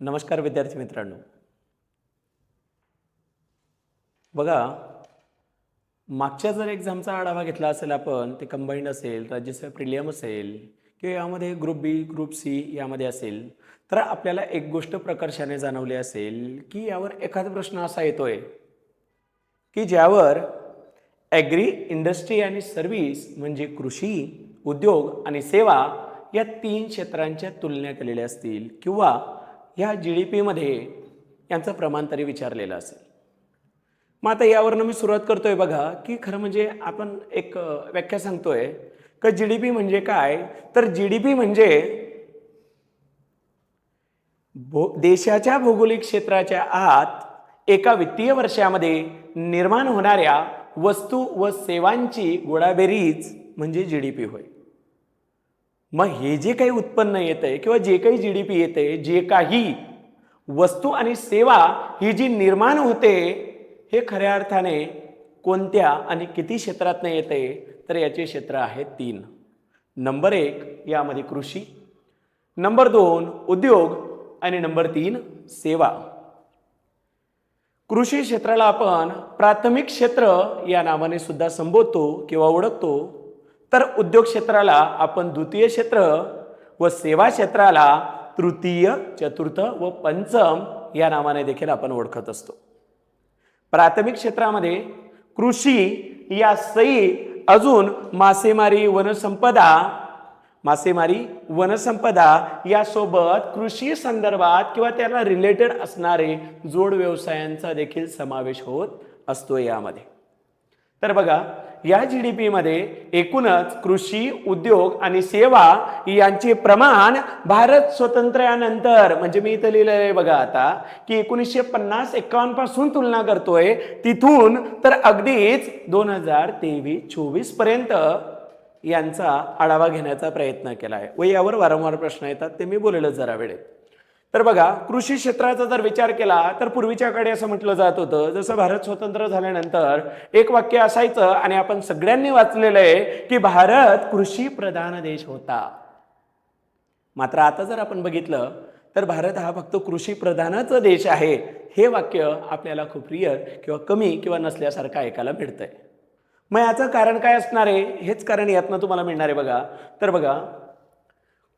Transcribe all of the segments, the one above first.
नमस्कार विद्यार्थी मित्रांनो. बघा, मागच्या जर एक्झामचा आढावा घेतला असेल आपण, ते कंबाईंड असेल, राज्यसेवा प्रिलियम असेल किंवा यामध्ये ग्रुप बी, ग्रुप सी यामध्ये असेल, तर आपल्याला एक गोष्ट प्रकर्षाने जाणवली असेल की यावर एखादा प्रश्न असा येतोय की ज्यावर ॲग्री, इंडस्ट्री आणि सर्व्हिस म्हणजे कृषी, उद्योग आणि सेवा या 3 क्षेत्रांच्या तुलना केलेल्या असतील किंवा ह्या GDP यांचं प्रमाण तरी विचारलेलं असेल. मग आता यावरनं मी सुरुवात करतोय बघा, की खरं म्हणजे आपण एक व्याख्या सांगतोय की GDP म्हणजे काय, तर GDP म्हणजे देशाच्या भौगोलिक क्षेत्राच्या आत एका वित्तीय वर्षामध्ये निर्माण होणाऱ्या वस्तू व सेवांची गोळाबेरीज म्हणजे GDP होय. मग हे जे काही उत्पन्न येतंय किंवा जे काही GDP येते, जे काही वस्तू आणि सेवा ही जी निर्माण होते, हे खऱ्या अर्थाने कोणत्या आणि किती क्षेत्रातनं येते, तर याचे क्षेत्र आहेत 3. नंबर 1 यामध्ये कृषी, नंबर 2 उद्योग आणि नंबर 3 सेवा. कृषी क्षेत्राला आपण प्राथमिक क्षेत्र या नावाने सुद्धा संबोधतो किंवा ओळखतो, तर उद्योग क्षेत्राला आपण द्वितीय क्षेत्र व सेवा क्षेत्राला तृतीय, चतुर्थ व पंचम या नावाने देखील आपण ओळखत असतो. प्राथमिक क्षेत्रामध्ये कृषी या सहित अजून मासेमारी, वनसंपदा यासोबत कृषी संदर्भात किंवा त्याला रिलेटेड असणारे जोड व्यवसायांचा देखील समावेश होत असतो यामध्ये. तर बघा, या GDP मध्ये एकूणच कृषी, उद्योग आणि सेवा यांचे प्रमाण भारत स्वातंत्र्यानंतर, म्हणजे मी इथं लिहिलेलं आहे बघा आता, की 1950-51 पासून तुलना करतोय, तिथून तर अगदीच 2023-24 पर्यंत यांचा आढावा घेण्याचा प्रयत्न केला आहे व यावर वारंवार प्रश्न येतात, ते मी बोलेलो जरा वेळेत. तर बघा, कृषी क्षेत्राचा जर विचार केला तर पूर्वीच्या काळी असं म्हटलं जात होतं, जसं भारत स्वतंत्र झाल्यानंतर एक वाक्य असायचं आणि आपण सगळ्यांनी वाचलेलं आहे की भारत कृषी प्रधान देश होता. मात्र आता जर आपण बघितलं तर भारत हा फक्त कृषी प्रधानच देश आहे, हे वाक्य आपल्याला खूप रिअर किंवा कमी किंवा नसल्यासारखं ऐकायला मिळतंय. मग याचं कारण काय असणार आहे, हेच कारण यातनं तुम्हाला मिळणार आहे. बघा, तर बघा,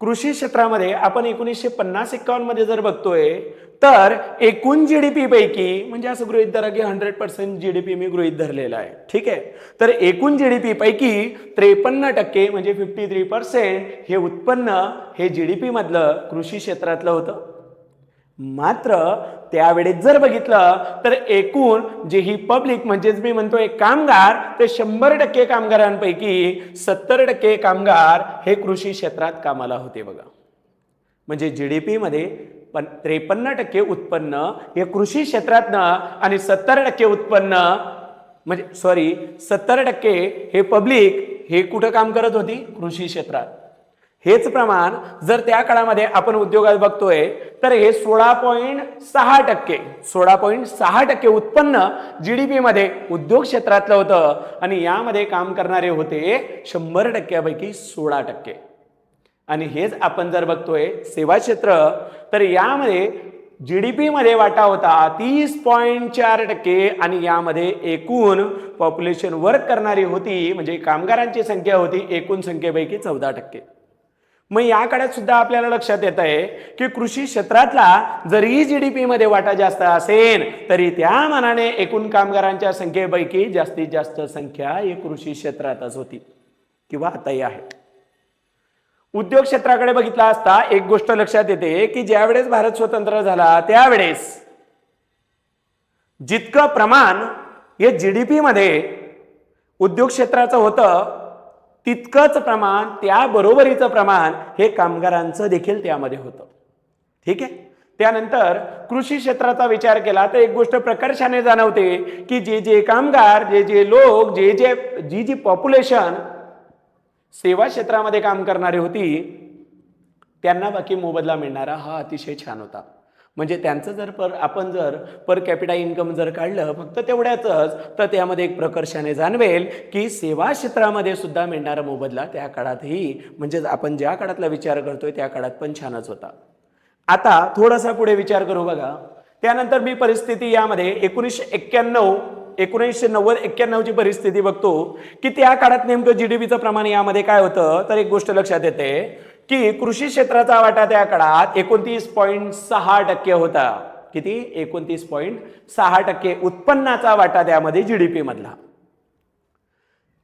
कृषी क्षेत्रामध्ये आपण 1950-51 मध्ये जर बघतोय, तर एकूण GDP पैकी, म्हणजे असं गृहीत धरा की 100% GDP मी गृहीत धरलेला आहे, ठीक आहे. तर एकूण GDP पैकी 53% म्हणजे 53% हे उत्पन्न हे GDP मधलं कृषी क्षेत्रातलं होतं. मात्र त्यावेळेस जर बघितलं तर एकूण जे ही पब्लिक, म्हणजेच मी म्हणतोय कामगार, ते 100% कामगारांपैकी 70% कामगार हे कृषी क्षेत्रात कामाला होते. बघा, म्हणजे GDP मध्ये 53% उत्पन्न हे कृषी क्षेत्रातनं आणि 70% उत्पन्न, म्हणजे 70% हे पब्लिक हे कुठं काम करत होती, कृषी क्षेत्रात. हेच प्रमाण जर त्या काळामध्ये आपण उद्योगात बघतोय तर हे 16.6% उत्पन्न GDP मध्ये उद्योग क्षेत्रातलं होतं आणि यामध्ये काम करणारे होते 100% पैकी 16%. आणि हेच आपण जर बघतोय सेवा क्षेत्र, तर यामध्ये GDP मध्ये वाटा होता 30.4% आणि यामध्ये एकूण पॉप्युलेशन वर्क करणारी होती, म्हणजे कामगारांची संख्या होती एकूण संख्येपैकी 14%. मग या काळात सुद्धा आपल्याला लक्षात येत आहे की कृषी क्षेत्रातला जरी GDP मध्ये वाटा जास्त असेल तरी त्या मानाने एकूण कामगारांच्या संख्येपैकी जास्तीत जास्त संख्या ही कृषी क्षेत्रातच होती किंवा आताही आहे. उद्योग क्षेत्राकडे बघितला असता एक गोष्ट लक्षात येते की ज्यावेळेस भारत स्वतंत्र झाला त्यावेळेस जितकं प्रमाण हे GDP मध्ये उद्योग क्षेत्राचं होतं, तितकंच प्रमाण, त्या बरोबरीचं प्रमाण हे कामगारांचं देखील त्यामध्ये होतं, ठीक आहे. त्यानंतर कृषी क्षेत्राचा विचार केला तर एक गोष्ट प्रकर्षाने जाणवते की जे कामगार, जे लोक, जी पॉप्युलेशन सेवा क्षेत्रामध्ये काम करणारी होती, त्यांना बाकी मोबदला मिळणारा हा अतिशय छान होता. म्हणजे त्यांचं जर आपण जर पर कॅपिटा इन्कम जर काढलं फक्त तेवढ्याच, तर त्यामध्ये एक प्रकर्षाने जाणवेल की सेवा क्षेत्रामध्ये सुद्धा मिळणारा मोबदला त्या काळातही, म्हणजे आपण ज्या काळातला विचार करतोय त्या काळात पण छानच होता. आता थोडासा पुढे विचार करू बघा. त्यानंतर मी परिस्थिती यामध्ये 1990-91 ची परिस्थिती बघतो की त्या काळात नेमकं जीडीपीचं प्रमाण यामध्ये काय होतं. तर एक गोष्ट लक्षात येते की कृषी क्षेत्राचा वाटा त्या काळात 29.6% होता. किती? 29.6% उत्पन्नाचा वाटा त्यामध्ये जीडीपी मधला.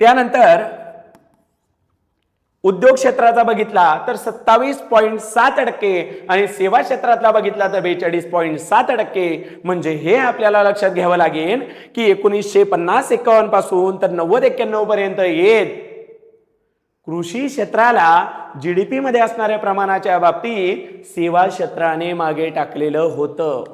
त्यानंतर उद्योग क्षेत्राचा बघितला तर 27.7% आणि सेवा क्षेत्रातला बघितला तर 42.7%. म्हणजे हे आपल्याला लक्षात घ्यावं लागेल की 1950-51 पासून तर 90-91 पर्यंत येत कृषी क्षेत्राला जीडीपी मध्ये असणाऱ्या प्रमाणाच्या बाबतीत सेवा क्षेत्राने मागे टाकलेलं होतं.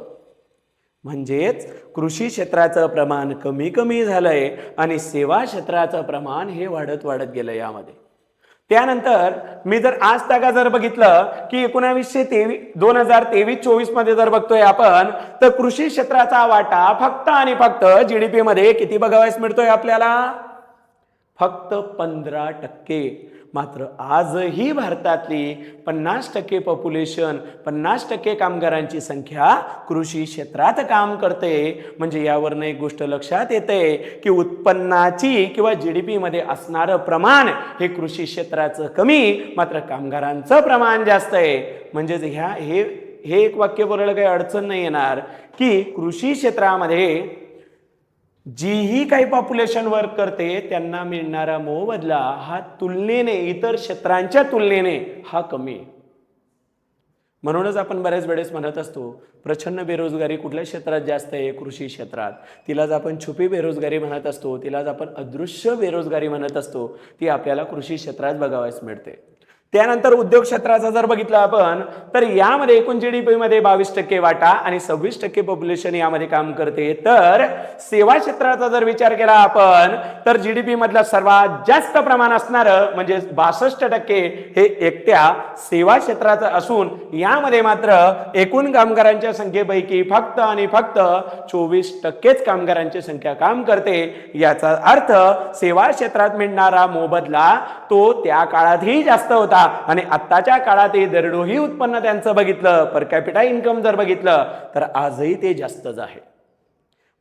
म्हणजेच कृषी क्षेत्राचं प्रमाण कमी कमी झालंय आणि सेवा क्षेत्राचं प्रमाण हे वाढत वाढत गेलं यामध्ये. त्यानंतर मी जर आज तागा जर बघितलं की 2023-24 मध्ये जर बघतोय आपण तर कृषी क्षेत्राचा वाटा फक्त आणि फक्त जीडीपी मध्ये किती बघावयास मिळतोय आपल्याला? फक्त 15%. मात्र आजही भारतातली 50% पॉप्युलेशन 50% कामगारांची संख्या कृषी क्षेत्रात काम करते. म्हणजे यावरनं एक गोष्ट लक्षात येते की उत्पन्नाची किंवा जीडीपी मध्ये असणारं प्रमाण हे कृषी क्षेत्राचं कमी मात्र कामगारांचं प्रमाण जास्त आहे. म्हणजेच हे एक वाक्य बोलायला काही अडचण नाही येणार की कृषी क्षेत्रामध्ये जीही काही पॉप्युलेशन वर्क करते त्यांना मिळणारा मोबदला हा तुलनेने इतर क्षेत्रांच्या तुलनेने हा कमी. म्हणूनच आपण बऱ्याच वेळेस म्हणत असतो प्रचंड बेरोजगारी कुठल्या क्षेत्रात जास्त आहे? कृषी क्षेत्रात. तिलाच आपण छुपी बेरोजगारी म्हणत असतो, तिलाच आपण अदृश्य बेरोजगारी म्हणत असतो. ती आपल्याला कृषी क्षेत्रात बघावयास मिळते. त्यानंतर उद्योग क्षेत्राचा जर बघितलं आपण तर यामध्ये एकूण जीडीपी मध्ये 22% वाटा आणि 26% पॉप्युलेशन यामध्ये काम करते. तर सेवा क्षेत्राचा जर विचार केला आपण तर जीडीपी मधलं सर्वात जास्त प्रमाण असणारं म्हणजे 62% हे एकट्या सेवा क्षेत्राचं असून यामध्ये मात्र एकूण कामगारांच्या संख्येपैकी फक्त आणि फक्त 24%च कामगारांची संख्या काम करते. याचा अर्थ सेवा क्षेत्रात मिळणारा मोबदला तो त्या काळातही जास्त होता आणि आत्ताच्या काळातही दरडोई उत्पन्न त्यांचं बघितलं पर कॅपिटा इन्कम जर बघितलं तर आजही ते जास्तच आहे.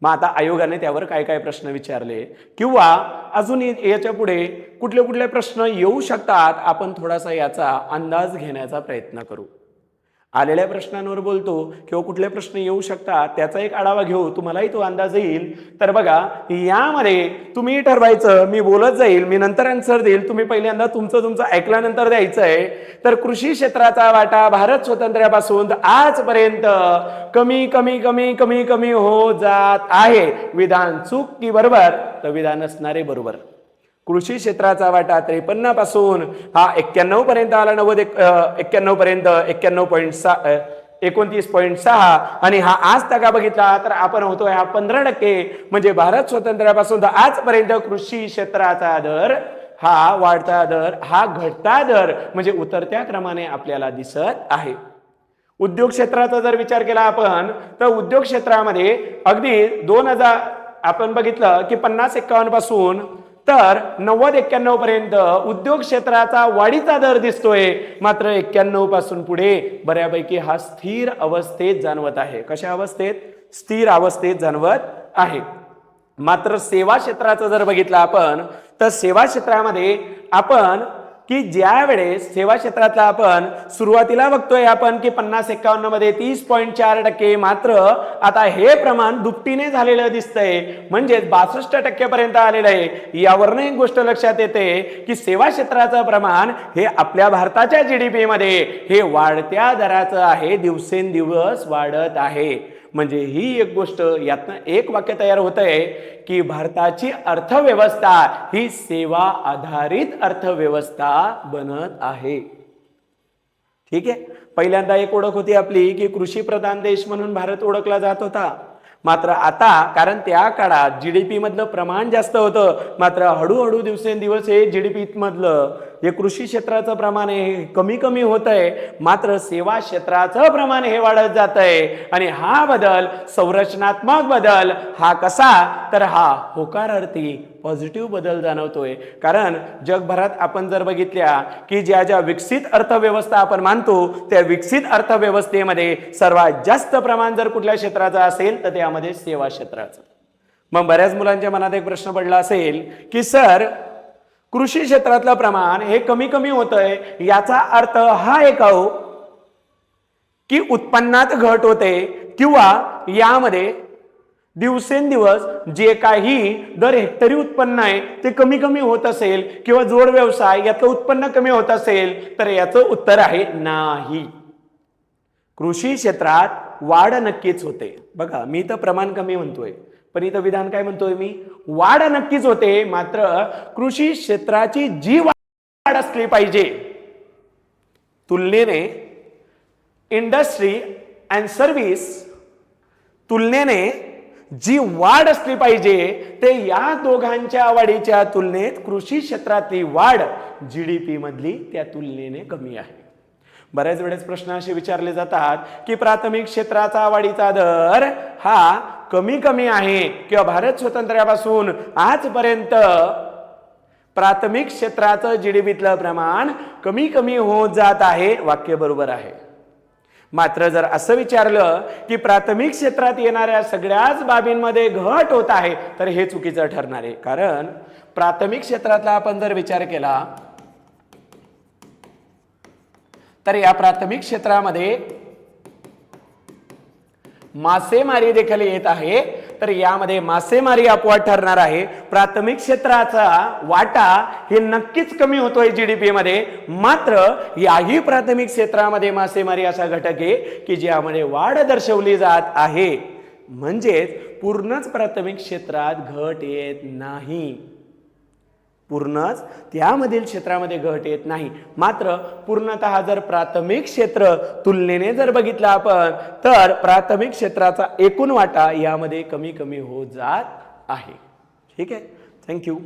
मग आता आयोगाने त्यावर काय काय प्रश्न विचारले किंवा अजून याच्या पुढे कुठले कुठले प्रश्न येऊ शकतात आपण थोडासा याचा अंदाज घेण्याचा प्रयत्न करू. आलेल्या प्रश्नांवर बोलतो किंवा कुठले प्रश्न येऊ शकतात त्याचा एक आढावा घेऊ, तुम्हालाही तो अंदाज येईल. तर बघा यामध्ये तुम्ही ठरवायचं, मी बोलत जाईल, मी नंतर आन्सर देईल, तुम्ही पहिल्यांदा तुमचं ऐकल्यानंतर द्यायचं आहे. तर कृषी क्षेत्राचा वाटा भारत स्वातंत्र्यापासून आजपर्यंत कमी कमी कमी कमी कमी हो जात आहे. विधान चूक की बरोबर? तर विधान असणारे बरोबर. कृषी क्षेत्राचा वाटा 53 पासून हा 91 पर्यंत आला. 91 पर्यंत 29.6 आणि हा आज तका बघितला तर आपण होतोय हा 15%. म्हणजे भारत स्वातंत्र्यापासून आजपर्यंत कृषी क्षेत्राचा दर हा वाढता दर हा घटता दर म्हणजे उतरत्या क्रमाने आपल्याला दिसत आहे. उद्योग क्षेत्राचा जर विचार केला आपण तर उद्योग क्षेत्रामध्ये अगदी 2000 आपण बघितलं की 50-51 पासून तर 90-91 पर्यंत उद्योग क्षेत्राचा वाढीचा दर दिसतोय. मात्र 91 पासून पुढे बऱ्यापैकी हा स्थिर अवस्थेत जाणवत आहे. कशा अवस्थेत? स्थिर अवस्थेत जाणवत आहे. मात्र सेवा क्षेत्राचं जर बघितलं आपण तर सेवा क्षेत्रामध्ये आपण की ज्या वेळेस सेवा क्षेत्रातला आपण सुरुवातीला बघतोय आपण की 50-51 मध्ये 30.4%, मात्र आता हे प्रमाण दुपटीने झालेलं दिसतंय म्हणजे 62% पर्यंत आलेलं आहे. यावरनं एक गोष्ट लक्षात येते की सेवा क्षेत्राचं प्रमाण हे आपल्या भारताच्या जीडीपी मध्ये हे वाढत्या दराचं आहे, दिवसेंदिवस वाढत आहे. म्हणजे ही एक गोष्ट यातनं एक वाक्य तयार होतंय की भारताची अर्थव्यवस्था ही सेवा आधारित अर्थव्यवस्था बनत आहे. ठीक आहे. पहिल्यांदा एक ओळख होती आपली की कृषी प्रधान देश म्हणून भारत ओळखला जात होता. मात्र आता कारण त्या काळात जीडीपी मधलं प्रमाण जास्त होतं मात्र हळूहळू दिवसेंदिवस हे जीडीपी मधलं हे कृषी क्षेत्राचं प्रमाण हे कमी कमी होत आहे, मात्र सेवा क्षेत्राचं प्रमाण हे वाढत जात आहे. आणि हा बदल संरचनात्मक बदल हा कसा, तर हा होकारार्थी पॉझिटिव्ह बदल जाणवतोय. कारण जगभरात आपण जर बघितल्या की ज्या ज्या विकसित अर्थव्यवस्था आपण मानतो त्या विकसित अर्थव्यवस्थेमध्ये सर्वात जास्त प्रमाण जर कुठल्या क्षेत्राचं असेल तर त्यामध्ये सेवा क्षेत्राचं. मग बऱ्याच मुलांच्या मनात एक प्रश्न पडला असेल की सर कृषी क्षेत्रातलं प्रमाण हे कमी कमी होतंय, याचा अर्थ हा आहे का हो की उत्पन्नात घट होते किंवा यामध्ये दिवसेंदिवस जे काही दर हेक्टरी उत्पन्न आहे ते कमी कमी होत असेल किंवा जोड व्यवसाय याचं उत्पन्न कमी होत असेल, तर याचं उत्तर आहे नाही. कृषी क्षेत्रात वाढ नक्कीच होते. बघा मी तर प्रमाण कमी म्हणतोय, पण इथं विधान काय म्हणतोय मी, वाढ नक्कीच होते. मात्र कृषी क्षेत्राची जी वाढ असली पाहिजे तुलनेने इंडस्ट्री अँड सर्व्हिस तुलनेने जी वाढ असली पाहिजे ते या दोघांच्या वाढीच्या तुलनेत कृषी क्षेत्रातली वाढ जीडीपी मधली त्या तुलनेने कमी आहे. बऱ्याच वेळेस प्रश्न असे विचारले जातात की प्राथमिक क्षेत्राचा वाढीचा दर हा कमी कमी आहे किंवा भारत स्वातंत्र्यापासून आजपर्यंत प्राथमिक क्षेत्राचं जीडीपीतलं प्रमाण कमी कमी होत जात आहे. वाक्य बरोबर आहे. मात्र जर असं विचारलं की प्राथमिक क्षेत्रात येणाऱ्या सगळ्याच बाबींमध्ये घट होत आहे तर हे चुकीचं ठरणार आहे. कारण प्राथमिक क्षेत्रातला आपण जर विचार केला तर या प्राथमिक क्षेत्रामध्ये मासेमारी देखील येत आहे, तर यामध्ये मासेमारी अपवाद ठरणार आहे. प्राथमिक क्षेत्राचा वाटा हे नक्कीच कमी होतोय जीडीपी मध्ये. मात्र याही प्राथमिक क्षेत्रामध्ये मासेमारी असा घटक आहे की ज्यामध्ये वाढ दर्शवली जात आहे. म्हणजेच पूर्णच प्राथमिक क्षेत्रात घट येत नाही, पूर्णच त्यामधील क्षेत्रामध्ये घट येत नाही. मात्र पूर्णतः जर प्राथमिक क्षेत्र तुलनेने जर बघितलं आपण तर प्राथमिक क्षेत्राचा एकूण वाटा यामध्ये कमी कमी होत जात आहे. ठीक आहे, थँक्यू.